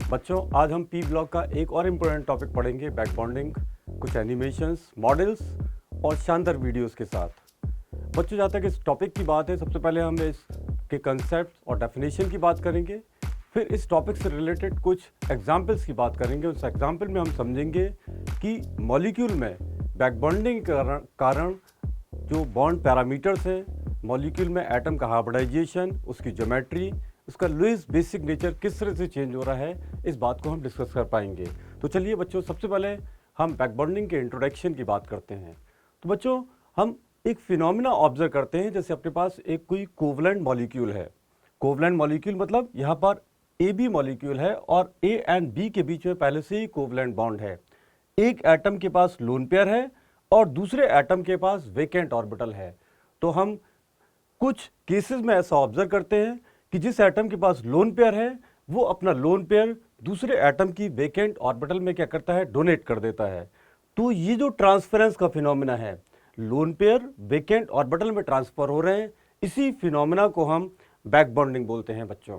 बच्चों, आज हम पी ब्लॉक का एक और इम्पोर्टेंट टॉपिक पढ़ेंगे, बैक बॉन्डिंग, कुछ एनिमेशंस, मॉडल्स और शानदार वीडियोस के साथ। बच्चों, जहाँ तक इस टॉपिक की बात है, सबसे पहले हम इसके कंसेप्ट और डेफिनेशन की बात करेंगे। फिर इस टॉपिक से रिलेटेड कुछ एग्जाम्पल्स की बात करेंगे। उस एग्जाम्पल में हम समझेंगे कि मॉलिक्यूल में बैक बॉन्डिंग के कारण जो बॉन्ड पैरामीटर्स हैं, मॉलिक्यूल में एटम का हाइब्रिडाइजेशन, उसकी ज्योमेट्री, उसका लुईस बेसिक नेचर किस तरह से चेंज हो रहा है, इस बात को हम डिस्कस कर पाएंगे। तो चलिए बच्चों, सबसे पहले हम बैक बॉन्डिंग के इंट्रोडक्शन की बात करते हैं। तो बच्चों, हम एक फिनोमिना ऑब्जर्व करते हैं, जैसे अपने पास एक कोई कोवलेंट मॉलिक्यूल है। कोवलेंट मॉलिक्यूल मतलब यहाँ पर ए बी मॉलिक्यूल है और ए एंड बी के बीच में पहले से ही कोवलेंट बॉन्ड है। एक एटम के पास लोन पेयर है और दूसरे एटम के पास वेकेंट ऑर्बिटल है। तो हम कुछ केसेस में ऐसा ऑब्जर्व करते हैं कि जिस एटम के पास लोन पेयर है वो अपना लोन पेयर दूसरे एटम की वेकेंट ऑर्बिटल में क्या करता है, डोनेट कर देता है। तो ये जो ट्रांसफरेंस का फिनोमिना है, लोन पेयर वेकेंट ऑर्बिटल में ट्रांसफर हो रहे हैं, इसी फिनोमिना को हम बैक बॉन्डिंग बोलते हैं। बच्चों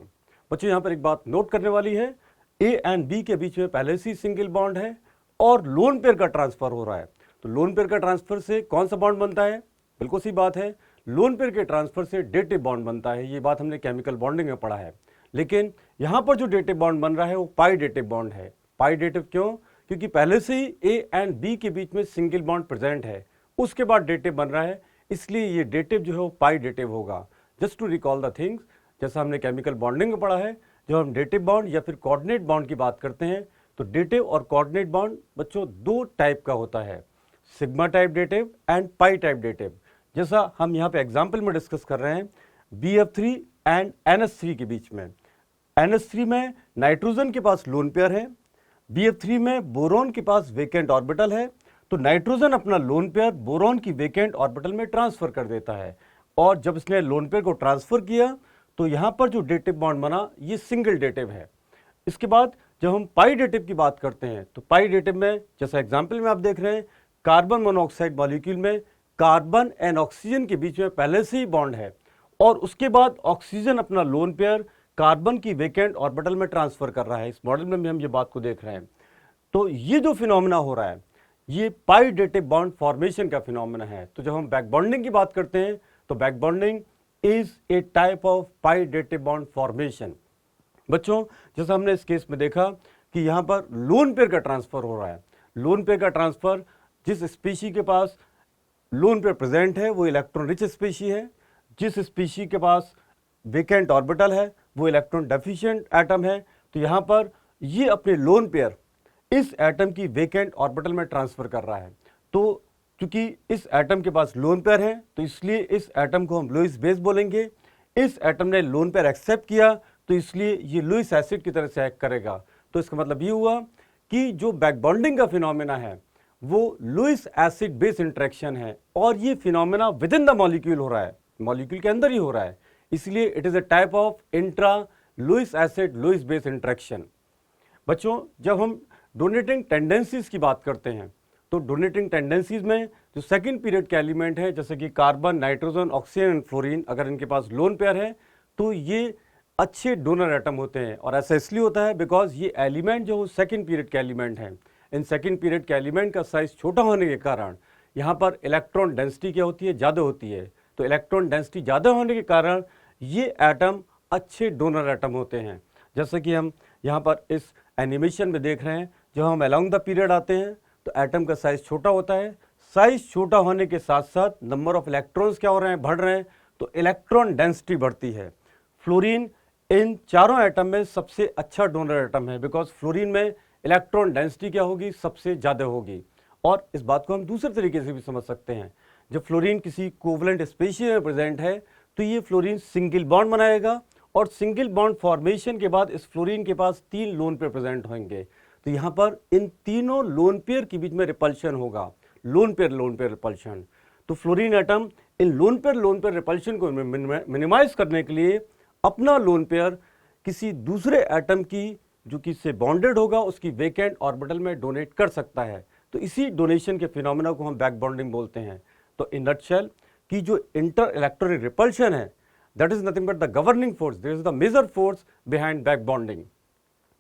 यहाँ पर एक बात नोट करने वाली है, ए एंड बी के बीच में पहले से ही सिंगल बॉन्ड है और लोन पेयर का ट्रांसफर हो रहा है। तो लोन पेयर का ट्रांसफर से कौन सा बॉन्ड बनता है? बिल्कुल सी बात है, लोन पेयर के ट्रांसफर से डेटिव बॉन्ड बनता है। ये बात हमने केमिकल बॉन्डिंग में पढ़ा है। लेकिन यहाँ पर जो डेटिव बॉन्ड बन रहा है वो पाई डेटिव बॉन्ड है। पाई डेटिव क्यों? क्योंकि पहले से ही ए एंड बी के बीच में सिंगल बॉन्ड प्रेजेंट है, उसके बाद डेटिव बन रहा है, इसलिए ये डेटिव जो है वो पाई डेटिव होगा। Just to recall the things, जैसा हमने केमिकल बॉन्डिंग में पढ़ा है, जब हम डेटिव बॉन्ड या फिर कोऑर्डिनेट बॉन्ड की बात करते हैं तो डेटिव और कोऑर्डिनेट बॉन्ड बच्चों दो टाइप का होता है, sigma type dative and pi type dative. जैसा हम यहाँ पे एग्जाम्पल में डिस्कस कर रहे हैं, BF3 एंड NH3 के बीच में। NH3 में नाइट्रोजन के पास लोन पेयर है, BF3 में बोरॉन के पास वेकेंट ऑर्बिटल है। तो नाइट्रोजन अपना लोन पेयर बोरॉन की वेकेंट ऑर्बिटल में ट्रांसफर कर देता है और जब इसने लोन पेयर को ट्रांसफर किया तो यहाँ पर जो डेटिव बॉन्ड बना ये सिंगल डेटिव है। इसके बाद जब हम पाई डेटिव की बात करते हैं तो पाई डेटिव में, जैसा एग्जाम्पल में आप देख रहे हैं, कार्बन मोनोऑक्साइड मॉलिक्यूल में कार्बन एंड ऑक्सीजन के बीच में पहले से ही बॉन्ड है और उसके बाद ऑक्सीजन अपना लोन पेयर कार्बन की वेकेंट ऑर्बिटल में ट्रांसफर कर रहा है। इस मॉडल में भी हम ये बात को देख रहे हैं। तो ये जो फिनोमिना हो रहा है ये पाई डेटिव बॉन्ड फॉर्मेशन का फिनोमिना है। तो जब हम बैक बॉन्डिंग की बात करते हैं तो back bonding is a type of pi dative bond formation. बच्चों, जैसा हमने इस केस में देखा कि यहाँ पर लोन पेयर का ट्रांसफर हो रहा है। लोन पेयर का ट्रांसफर, जिस स्पीशी के पास लोन पेयर प्रेजेंट है वो इलेक्ट्रॉन रिच स्पीशी है, जिस स्पीशी के पास वेकेंट ऑर्बिटल है वो इलेक्ट्रॉन डेफिशिएंट एटम है। तो यहाँ पर ये अपने लोन पेयर इस एटम की वेकेंट ऑर्बिटल में ट्रांसफर कर रहा है। तो क्योंकि इस एटम के पास लोन पेयर है तो इसलिए इस एटम को हम लुईस बेस बोलेंगे। इस एटम ने लोन पेयर एक्सेप्ट किया तो इसलिए ये लुईस एसिड की तरह से एक्ट करेगा। तो इसका मतलब ये हुआ कि जो बैक बॉन्डिंग का फिनोमिना है वो लुईस एसिड बेस इंटरेक्शन है और ये phenomena with in the molecule हो रहा है, मॉलिक्यूल के अंदर ही हो रहा है, इसलिए it is a type of intra Lewis acid Lewis base interaction. बच्चों, जब हम डोनेटिंग टेंडेंसीज की बात करते हैं तो डोनेटिंग टेंडेंसीज में जो सेकंड पीरियड के एलिमेंट है, जैसे कि carbon, nitrogen, oxygen and fluorine, अगर इनके पास लोन पेयर है तो ये अच्छे डोनर एटम होते हैं। और ऐसा इसलिए होता है बिकॉज ये एलिमेंट जो सेकंड पीरियड के एलिमेंट हैं, इन सेकंड पीरियड के एलिमेंट का साइज छोटा होने के कारण यहाँ पर इलेक्ट्रॉन डेंसिटी क्या होती है, ज़्यादा होती है। तो इलेक्ट्रॉन डेंसिटी ज़्यादा होने के कारण ये एटम अच्छे डोनर एटम होते हैं। जैसे कि हम यहाँ पर इस एनिमेशन में देख रहे हैं, जब हम अलोंग द पीरियड आते हैं तो एटम का साइज छोटा होता है। साइज छोटा होने के साथ साथ नंबर ऑफ इलेक्ट्रॉन्स क्या हो रहे हैं, बढ़ रहे हैं, तो इलेक्ट्रॉन डेंसिटी बढ़ती है। फ्लोरीन इन चारों एटम में सबसे अच्छा डोनर एटम है बिकॉज फ्लोरीन में इलेक्ट्रॉन डेंसिटी क्या होगी, सबसे ज़्यादा होगी। और इस बात को हम दूसरे तरीके से भी समझ सकते हैं, जब फ्लोरीन किसी कोवलेंट स्पीशीज में प्रेजेंट है तो ये फ्लोरीन सिंगल बॉन्ड बनाएगा और सिंगल बॉन्ड फॉर्मेशन के बाद इस फ्लोरीन के पास 3 लोन पेयर प्रेजेंट होंगे। तो यहाँ पर इन तीनों लोन पेयर के बीच में रिपल्शन होगा, लोन पेयर रिपल्शन। तो fluorine atom in lone pair repulsion को मिनिमाइज करने के लिए अपना लोन पेयर किसी दूसरे एटम की जो कि इससे बॉन्डेड होगा उसकी वेकेंट ऑर्बिटल में डोनेट कर सकता है। तो इसी डोनेशन के फिनोमिना को हम बैक बॉन्डिंग बोलते हैं। तो इन नटशेल की जो इंटर इलेक्ट्रॉनिक रिपल्शन है that is nothing but the governing force, this is the major force behind back bonding.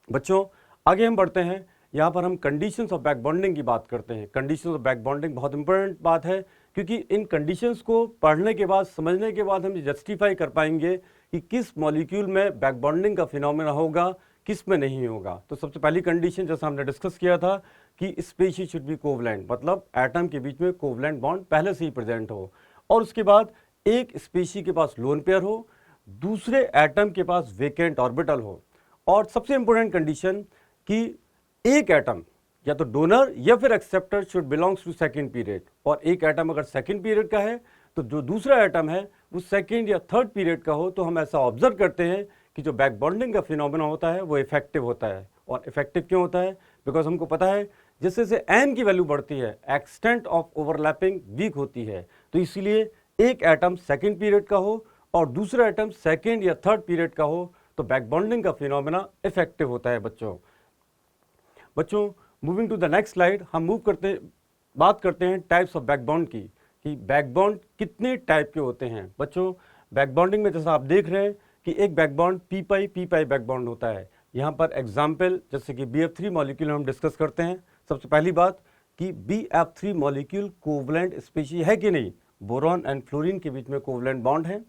बच्चों, आगे हम बढ़ते हैं, यहाँ पर हम कंडीशंस ऑफ बैक बॉन्डिंग की बात करते हैं। कंडीशंस ऑफ बैक बॉन्डिंग बहुत इंपॉर्टेंट बात है, क्योंकि इन कंडीशंस को पढ़ने के बाद, समझने के बाद हम जस्टिफाई कर पाएंगे कि किस मॉलिक्यूल में बैक बॉन्डिंग का फिनोमेना होगा, किस में नहीं होगा। तो सबसे पहली कंडीशन जैसा हमने डिस्कस किया था कि स्पीशीज शुड बी कोवलेंट, मतलब एटम के बीच में कोवलेंट बॉन्ड पहले से ही प्रेजेंट हो, और उसके बाद एक स्पीशी के पास लोन पेयर हो, दूसरे एटम के पास वेकेंट ऑर्बिटल हो, और सबसे इंपॉर्टेंट कंडीशन कि एक एटम या तो डोनर या फिर acceptor should belongs to second period, और एक एटम अगर सेकंड पीरियड का है तो जो दूसरा एटम है वो सेकंड या थर्ड पीरियड का हो। तो हम ऐसा ऑब्जर्व करते हैं कि जो बैक बॉन्डिंग का फिनोमेना होता है वो इफेक्टिव होता है। और इफेक्टिव क्यों होता है? बिकॉज हमको पता है जैसे जैसे एन की वैल्यू बढ़ती है एक्सटेंट ऑफ ओवरलैपिंग वीक होती है, तो इसीलिए एक एटम सेकंड पीरियड का हो और दूसरा एटम सेकंड या थर्ड पीरियड का हो तो बैक बॉन्डिंग का फिनोमेना इफेक्टिव होता है। बच्चों moving to the next slide, हम बात करते हैं टाइप्स ऑफ बैक बॉन्ड की, कि बैक बॉन्ड कितने टाइप के होते हैं। बच्चों बैक बॉन्डिंग में जैसा आप देख रहे हैं कि एक बैक बॉन्ड पी पाई बैक बॉन्ड होता है। यहाँ पर एग्जाम्पल जैसे कि BF3 मॉलिक्यूल हम डिस्कस करते हैं। सबसे पहली बात कि BF3 मॉलिक्यूल कोवलेंट स्पीशीज है कि नहीं। बोरॉन एंड फ्लोरीन के बीच में कोवलेंट बॉन्ड है,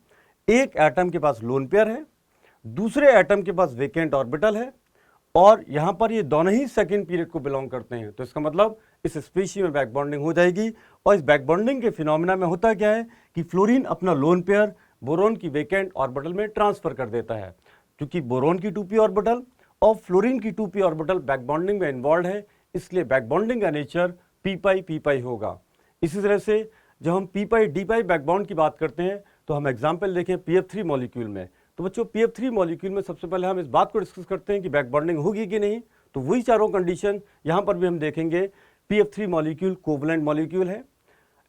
एक एटम के पास लोन पेयर है, दूसरे एटम के पास वेकेंट ऑर्बिटल है, और यहाँ पर ये दोनों ही सेकंड पीरियड को बिलोंग करते हैं। तो इसका मतलब इस स्पीशी में बैक बॉन्डिंग हो जाएगी। और इस बैक बॉन्डिंग के फिनोमेना में होता क्या है कि फ्लोरीन अपना लोन पेयर बोरोन की वेकेंट ऑर्बिटल में ट्रांसफर कर देता है। क्योंकि बोरोन की 2p ऑर्बिटल और फ्लोरीन की 2p ऑर्बिटल बैक बॉन्डिंग में इन्वॉल्व है, इसलिए बैक बॉन्डिंग का नेचर p होगा। इसी तरह से जब हम p बैक बॉन्ड की बात करते हैं तो हम एग्जाम्पल देखें PF3 मॉलिक्यूल में। तो बच्चों PF3 मॉलिक्यूल में सबसे पहले हम इस बात को डिस्कस करते हैं कि बैक बॉन्डिंग होगी कि नहीं। तो वही चारों कंडीशन यहाँ पर भी हम देखेंगे। PF3 मॉलिक्यूल कोवलेंट मॉलिक्यूल है,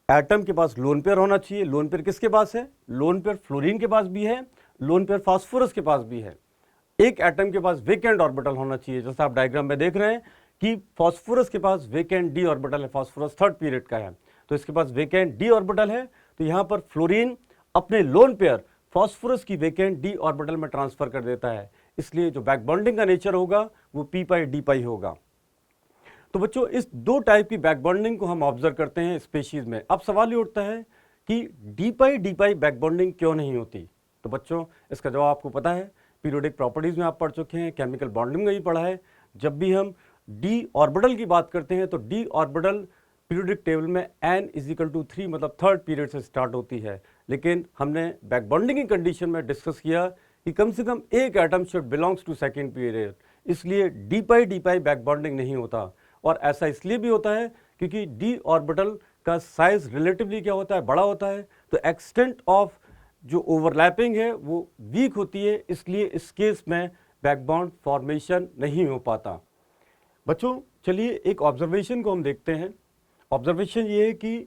एटम के पास लोन पेयर होना चाहिए। लोन पेयर किसके पास है? लोन पेयर फ्लोरीन के पास भी है, लोन पेयर फास्फोरस के पास भी है। एक एटम के पास वेकेंट ऑर्बिटल होना चाहिए, जैसा आप डायग्राम में देख रहे हैं कि फास्फोरस के पास वेकेंट डी ऑर्बिटल है, फास्फोरस थर्ड पीरियड का है तो इसके पास वेकेंट डी ऑर्बिटल है। तो यहाँ पर फ्लोरीन अपने लोन पेयर फास्फोरस की वेकेंट डी ऑर्बिटल में ट्रांसफर कर देता है, इसलिए जो बैक बॉन्डिंग का नेचर होगा वो p होगा। तो बच्चों इस दो टाइप की बैक बॉन्डिंग को हम ऑब्जर्व करते हैं स्पीशीज में। अब सवाल ये उठता है कि डी पाई बैक बॉन्डिंग क्यों नहीं होती। तो बच्चों इसका जवाब आपको पता है, पीरियोडिक प्रॉपर्टीज में आप पढ़ चुके हैं, केमिकल बॉन्डिंग में भी पढ़ा है। जब भी हम डी ऑर्बिटल की बात करते हैं तो डी ऑर्बिटल पीरियोडिक टेबल में n=3 मतलब थर्ड पीरियड से स्टार्ट होती है, लेकिन हमने बैक बॉन्डिंग की कंडीशन में डिस्कस किया कि कम से कम एक atom should belongs to second period, इसलिए डी पाई बैक बॉन्डिंग नहीं होता। और ऐसा इसलिए भी होता है क्योंकि डी ऑर्बिटल का साइज रिलेटिवली क्या होता है, बड़ा होता है, तो एक्सटेंट ऑफ जो ओवरलैपिंग है वो वीक होती है, इसलिए इस केस में बैक बॉन्ड फॉर्मेशन नहीं हो पाता। बच्चों चलिए एक ऑब्जर्वेशन को हम देखते हैं। ऑब्जर्वेशन ये है कि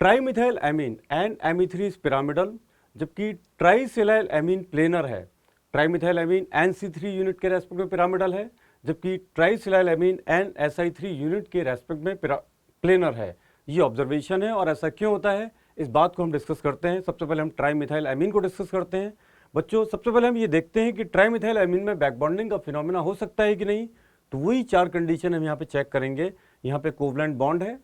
trimethyl amine N-amine3 is pyramidal, जबकि ट्राईसिलाइल एमीन प्लेनर है। ट्राईमिथाइल एमीन NC3 यूनिट के रेस्पेक्ट में पिरामिडल है, जबकि ट्राईसिलाइल एमीन NSI3 यूनिट के रेस्पेक्ट में प्लेनर है। ये ऑब्जर्वेशन है और ऐसा क्यों होता है इस बात को हम डिस्कस करते हैं। सबसे पहले हम ट्राईमिथाइल एमीन को डिस्कस करते हैं। बच्चों सबसे पहले हम ये देखते हैं कि ट्राईमिथाइल एमीन में बैक बॉन्डिंग का फिनोमेना हो सकता है कि नहीं। तो वही चार कंडीशन हम यहाँ पे चेक करेंगे। यहाँ पे कोवलेंट बॉन्ड है,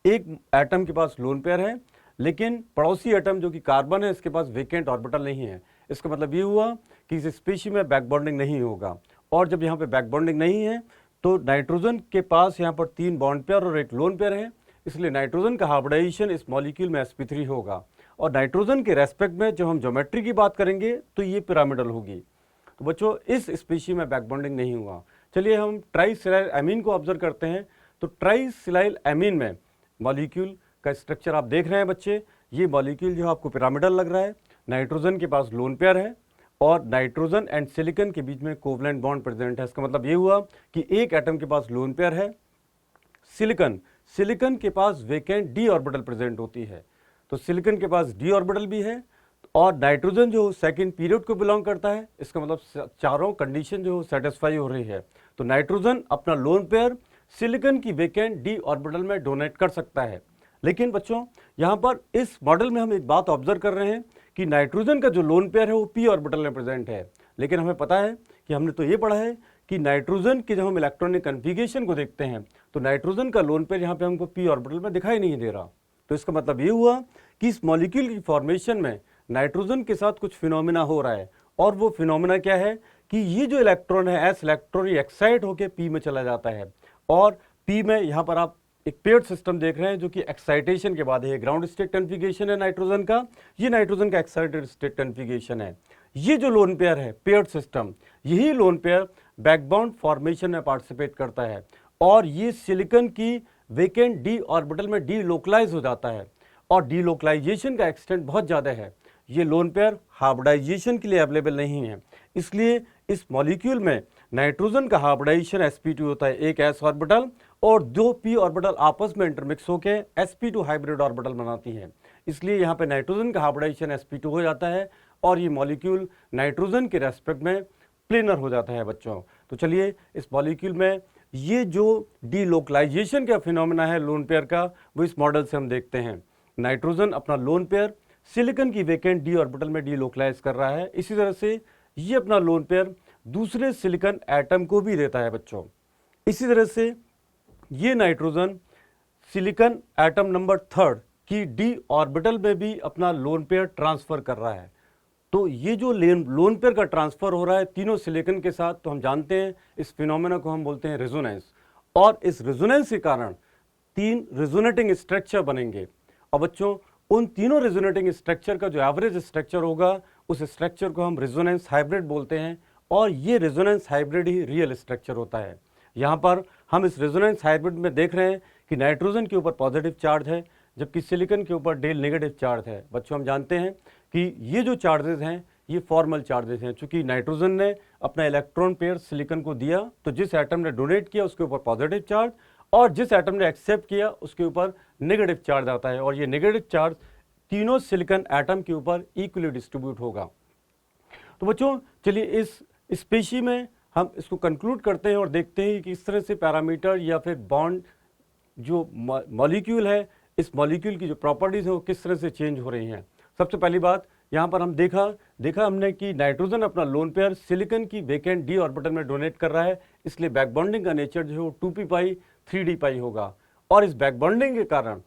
एक एटम के पास लोन पेयर है, लेकिन पड़ोसी एटम जो कि कार्बन है इसके पास वेकेंट ऑर्बिटल नहीं है। इसका मतलब ये हुआ कि इस स्पीशी में बैक बॉन्डिंग नहीं होगा। और जब यहाँ पे बैक बॉन्डिंग नहीं है तो नाइट्रोजन के पास यहाँ पर 3 बॉन्ड पेयर और एक लोन पेयर है, इसलिए नाइट्रोजन का हाइब्रिडाइजेशन इस मॉलिक्यूल में sp3 होगा। और नाइट्रोजन के रेस्पेक्ट में जब हम ज्योमेट्री की बात करेंगे तो ये पिरामिडल होगी। तो बच्चों इस स्पीशी में बैक बॉन्डिंग नहीं हुआ। चलिए हम ट्राईसिलाइल एमीन को ऑब्जर्व करते हैं। तो ट्राईसिलाइल एमीन में मॉलिक्यूल का स्ट्रक्चर आप देख रहे हैं बच्चे। ये मॉलिक्यूल जो आपको पिरामिडल लग रहा है, नाइट्रोजन के पास लोन पेयर है और नाइट्रोजन एंड सिलिकॉन के बीच में कोवलेंट बॉन्ड प्रेजेंट है। इसका मतलब ये हुआ कि एक एटम के पास लोन पेयर है, सिलिकॉन के पास वेकेंट डी ऑर्बिटल प्रेजेंट होती है। तो सिलिकॉन के पास डी ऑर्बिटल भी है और नाइट्रोजन जो सेकंड पीरियड को बिलोंग करता है। इसका मतलब चारों कंडीशन जो सेटिस्फाई हो रही है। तो नाइट्रोजन अपना लोन पेयर सिलिकॉन की वेकेंट डी ऑर्बिटल में डोनेट कर सकता है। लेकिन बच्चों यहाँ पर इस मॉडल में हम एक बात ऑब्जर्व कर रहे हैं कि नाइट्रोजन का जो लोन पेयर है वो p ऑर्बिटल में प्रेजेंट है। लेकिन हमें पता है कि हमने तो ये पढ़ा है कि नाइट्रोजन के जब हम इलेक्ट्रॉनिक कन्फिगरेशन को देखते हैं तो नाइट्रोजन का लोन पेयर यहाँ पे हमको पी ऑर्बिटल में दिखाई नहीं दे रहा। तो इसका मतलब ये हुआ कि इस मॉलिक्यूल की फॉर्मेशन में नाइट्रोजन के साथ कुछ फिनोमिना हो रहा है, और वो फिनोमिना क्या है कि ये जो इलेक्ट्रॉन है एस इलेक्ट्रॉन एक्साइट होकर पी में चला जाता है, और पी में यहाँ पर आप एक पेयर्ड सिस्टम देख रहे हैं जो कि एक्साइटेशन के बाद है। ग्राउंड स्टेट कन्फिगरेशन है नाइट्रोजन का, ये नाइट्रोजन का एक्साइटेड स्टेट कन्फिगरेशन है। ये जो लोन पेयर है पेयर्ड सिस्टम, यही लोन पेयर बैकबॉन्ड फॉर्मेशन में पार्टिसिपेट करता है, और ये सिलिकॉन की वेकेंट डी ऑर्बिटल में डीलोकलाइज हो जाता है, और डीलोकलाइजेशन का एक्सटेंट बहुत ज़्यादा है। ये लोन पेयर हाइब्रिडाइजेशन के लिए अवेलेबल नहीं है, इसलिए इस मॉलिक्यूल में नाइट्रोजन का हाइब्रिडाइजेशन sp2 होता है, एक s ऑर्बिटल और दो p ऑर्बिटल आपस में इंटरमिक्स होकर sp2 हाइब्रिड ऑर्बिटल बनाती हैं। इसलिए यहाँ पे नाइट्रोजन का हाइब्रिडाइजेशन sp2 हो जाता है, और ये मॉलिक्यूल नाइट्रोजन के रेस्पेक्ट में प्लेनर हो जाता है बच्चों। तो चलिए इस मॉलिक्यूल में ये जो डीलोकलाइजेशन का फिनोमेना है लोन पेयर का, वो इस मॉडल से हम देखते हैं। नाइट्रोजन अपना लोन पेयर सिलिकॉन की वेकेंट डी ऑर्बिटल में डीलोकलाइज कर रहा है। इसी तरह से ये अपना लोन पेयर दूसरे सिलिकॉन एटम को भी देता है बच्चों। इसी तरह से ये नाइट्रोजन सिलिकॉन एटम नंबर 3 की डी ऑर्बिटल में भी अपना लोन पेयर ट्रांसफर कर रहा है। तो ये जो लोन पेयर का ट्रांसफर हो रहा है तीनों सिलिकॉन के साथ, तो हम जानते हैं इस फिनोमेना को हम बोलते हैं रेजोनेंस, और इस रेजोनेंस के कारण 3 रेजोनेटिंग स्ट्रक्चर बनेंगे। और बच्चों उन तीनों रेजोनेटिंग स्ट्रक्चर का जो एवरेज स्ट्रक्चर होगा उस स्ट्रक्चर को हम रेजोनेंस हाइब्रिड बोलते हैं, और ये रेजोनेंस हाइब्रिड ही रियल स्ट्रक्चर होता है। यहाँ पर हम इस रेजोनेंस हाइब्रिड में देख रहे हैं कि नाइट्रोजन के ऊपर पॉजिटिव चार्ज है, जबकि सिलिकॉन के ऊपर डेल नेगेटिव चार्ज है। बच्चों हम जानते हैं कि ये जो चार्जेस हैं ये फॉर्मल चार्जेस हैं, चूंकि नाइट्रोजन ने अपना इलेक्ट्रॉन पेयर सिलिकॉन को दिया तो जिस एटम ने डोनेट किया उसके ऊपर पॉजिटिव चार्ज, और जिस एटम ने एक्सेप्ट किया उसके ऊपर नेगेटिव चार्ज आता है, और ये नेगेटिव चार्ज तीनों सिलिकॉन एटम के ऊपर इक्वली डिस्ट्रीब्यूट होगा। तो बच्चों चलिए इस स्पेशी में हम इसको कंक्लूड करते हैं और देखते हैं कि इस तरह से पैरामीटर या फिर बॉन्ड जो मॉलिक्यूल है, इस मॉलिक्यूल की जो प्रॉपर्टीज है वो किस तरह से चेंज हो रही हैं। सबसे पहली बात यहाँ पर हम देखा हमने कि नाइट्रोजन अपना लोन पेयर सिलिकॉन की वेकेंट डी ऑर्बिटल में डोनेट कर रहा है, इसलिए बैक बॉन्डिंग का नेचर जो है 2p पाई 3d पाई होगा। और इस बैक बॉन्डिंग के कारण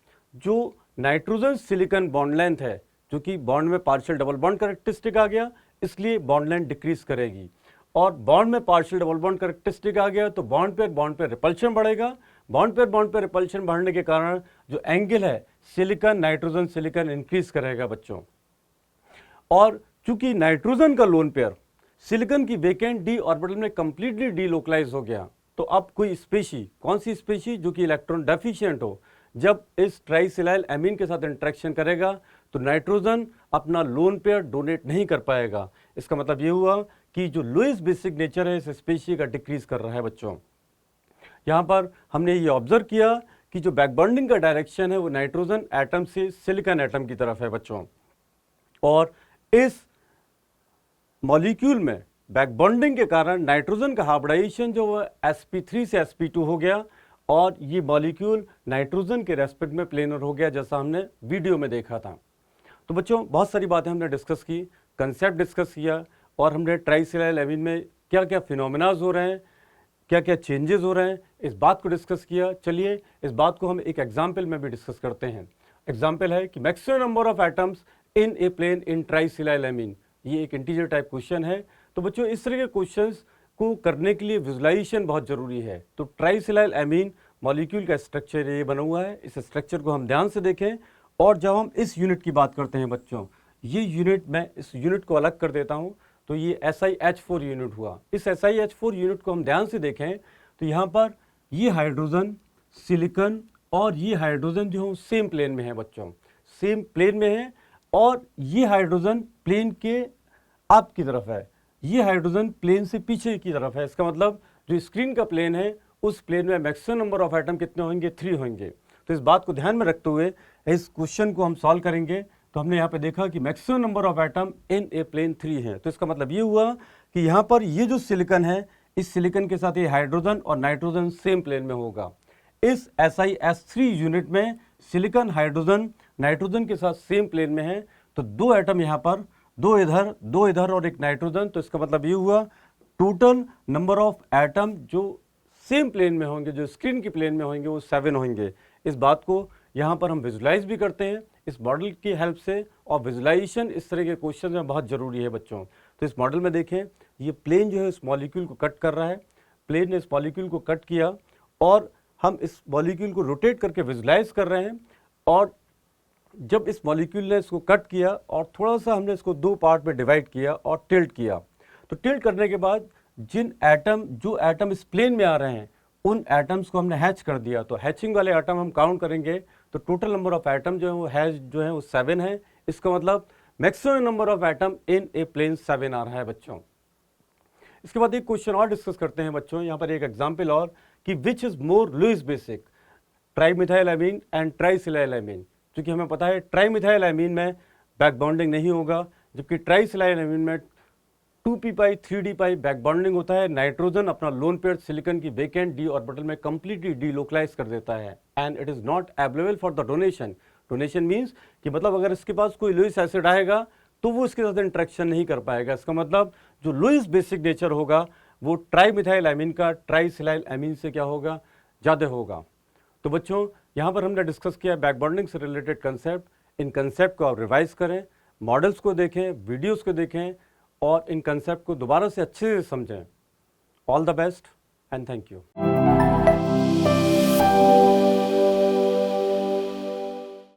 जो नाइट्रोजन सिलिकॉन बॉन्ड लेंथ है, जो कि बॉन्ड में पार्शियल डबल बॉन्ड कैरेक्टरिस्टिक आ गया, इसलिए बॉन्ड लेंथ डिक्रीज करेगी, और बॉन्ड में पार्शियल डबल बॉन्ड कैरेक्टरिस्टिक आ गया तो बॉन्ड पे रिपल्शन बढ़ेगा। बॉन्ड पे रिपल्शन बढ़ने के कारण जो एंगल है सिलिकॉन नाइट्रोजन सिलिकॉन इंक्रीज करेगा बच्चों। और चूंकि नाइट्रोजन का लोन पेयर सिलिकॉन की वेकेंट डी ऑर्बिटल में कंप्लीटली डीलोकलाइज हो गया, तो अब कोई स्पेशी, कौन सी स्पेशी, जो कि इलेक्ट्रॉन डेफिशिएंट हो, जब इस ट्राइसिलाइल एमीन के साथ इंटरेक्शन करेगा तो नाइट्रोजन अपना लोन पेयर डोनेट नहीं कर पाएगा। इसका मतलब ये हुआ कि जो लुईस बेसिक नेचर है इस स्पेशी का डिक्रीज कर रहा है बच्चों। यहाँ पर हमने ये ऑब्जर्व किया कि जो बैकबॉन्डिंग का डायरेक्शन है वो नाइट्रोजन एटम से सिलिकॉन एटम की तरफ है बच्चों, और इस मॉलिक्यूल में बैकबॉन्डिंग के कारण नाइट्रोजन का हाइब्रिडाइजेशन जो sp3 से sp2 हो गया, और ये मॉलिक्यूल नाइट्रोजन के रेस्पेक्ट में प्लेनर हो गया, जैसा हमने वीडियो में देखा था। तो बच्चों बहुत सारी बातें हमने डिस्कस की, कंसेप्ट डिस्कस किया, और हमने ट्राइसिलाइल एमीन में क्या क्या फिनोमेनाज हो रहे हैं, क्या क्या चेंजेस हो रहे हैं, इस बात को डिस्कस किया। चलिए इस बात को हम एक एग्जाम्पल में भी डिस्कस करते हैं। एग्जाम्पल है कि maximum number of atoms in a plane in trisilyl amine, ये एक इंटीजर टाइप क्वेश्चन है। तो बच्चों इस तरह के क्वेश्चंस को करने के लिए विजुलाइजेशन बहुत जरूरी है। तो ट्राइसिलाइल एमीन मॉलिक्यूल का स्ट्रक्चर ये बना हुआ है, इस स्ट्रक्चर को हम ध्यान से देखें। और जब हम इस यूनिट की बात करते हैं बच्चों, ये यूनिट, मैं इस यूनिट को अलग कर देता हूँ, तो ये SiH4 यूनिट हुआ। इस SiH4 यूनिट को हम ध्यान से देखें तो यहाँ पर ये हाइड्रोजन सिलिकॉन और ये हाइड्रोजन जो है सेम प्लेन में है बच्चों, सेम प्लेन में है, और ये हाइड्रोजन प्लेन के अप की तरफ है, ये हाइड्रोजन प्लेन से पीछे की तरफ है। इसका मतलब जो स्क्रीन का प्लेन है उस प्लेन में मैक्सिमम नंबर ऑफ एटम कितने होंगे, 3 होंगे। तो इस बात को ध्यान में रखते हुए इस क्वेश्चन को हम सॉल्व करेंगे। तो हमने यहाँ पे देखा कि maximum number of atom in a plane 3 है। तो इसका मतलब ये हुआ कि यहाँ पर ये जो सिलिकॉन है, इस सिलिकॉन के साथ ये हाइड्रोजन और नाइट्रोजन सेम प्लेन में होगा। इस SiS3 यूनिट में सिलिकॉन हाइड्रोजन नाइट्रोजन के साथ सेम प्लेन में है, तो 2 एटम यहाँ पर, 2 इधर और एक नाइट्रोजन। तो इसका मतलब ये हुआ टोटल नंबर ऑफ एटम जो सेम प्लेन में होंगे, जो स्क्रीन की प्लेन में होंगे, वो 7 होंगे। इस बात को यहाँ पर हम विजुलाइज भी करते हैं इस मॉडल की हेल्प से, और विजुलाइजेशन इस तरह के क्वेश्चन में बहुत ज़रूरी है बच्चों। तो इस मॉडल में देखें, ये प्लेन जो है इस मॉलिक्यूल को कट कर रहा है, प्लेन ने इस मॉलिक्यूल को कट किया और हम इस मॉलिक्यूल को रोटेट करके विजुलाइज कर रहे हैं। और जब इस मॉलिक्यूल ने इसको कट किया और थोड़ा सा हमने इसको 2 पार्ट में डिवाइड किया और टिल्ट किया, तो टिल्ट करने के बाद जो एटम इस प्लेन में आ रहे हैं उन एटम्स को हमने हैच कर दिया। तो हैचिंग वाले एटम हम काउंट करेंगे तो टोटल नंबर ऑफ एटम जो है वो 7 है। इसका मतलब maximum number of atom in a plane 7 आ रहा है बच्चों। इसके बाद एक क्वेश्चन और डिस्कस करते हैं बच्चों, यहाँ पर एक एग्जाम्पल और, कि which is more Lewis basic, trimethylamine and trisilylamine. क्योंकि हमें पता है ट्राईमिथाइलएमीन में बैक बॉन्डिंग नहीं होगा, जबकि ट्राईसिलाइलएमीन में 2p पाई 3d पाई बैक बॉन्डिंग होता है। नाइट्रोजन अपना लोन पेयर सिलिकॉन की वेकेंट डी ऑर्बिटल में कंप्लीटली डीलोकलाइज कर देता है and it is not available for the donation. Donation means कि मतलब अगर इसके पास कोई लुईस एसिड आएगा तो वो इसके साथ इंटरेक्शन नहीं कर पाएगा। इसका मतलब जो लुईस बेसिक नेचर होगा वो ट्राईमिथाइलएमीन का ट्राईसिलाइलएमीन से क्या होगा, ज़्यादा होगा। तो बच्चों यहाँ पर हमने डिस्कस किया बैक बॉन्डिंग से रिलेटेड कंसेप्ट। इन कंसेप्ट को आप रिवाइज करें, मॉडल्स को देखें, वीडियोस को देखें और इन कंसेप्ट को दोबारा से अच्छे से समझें। All the best and thank you.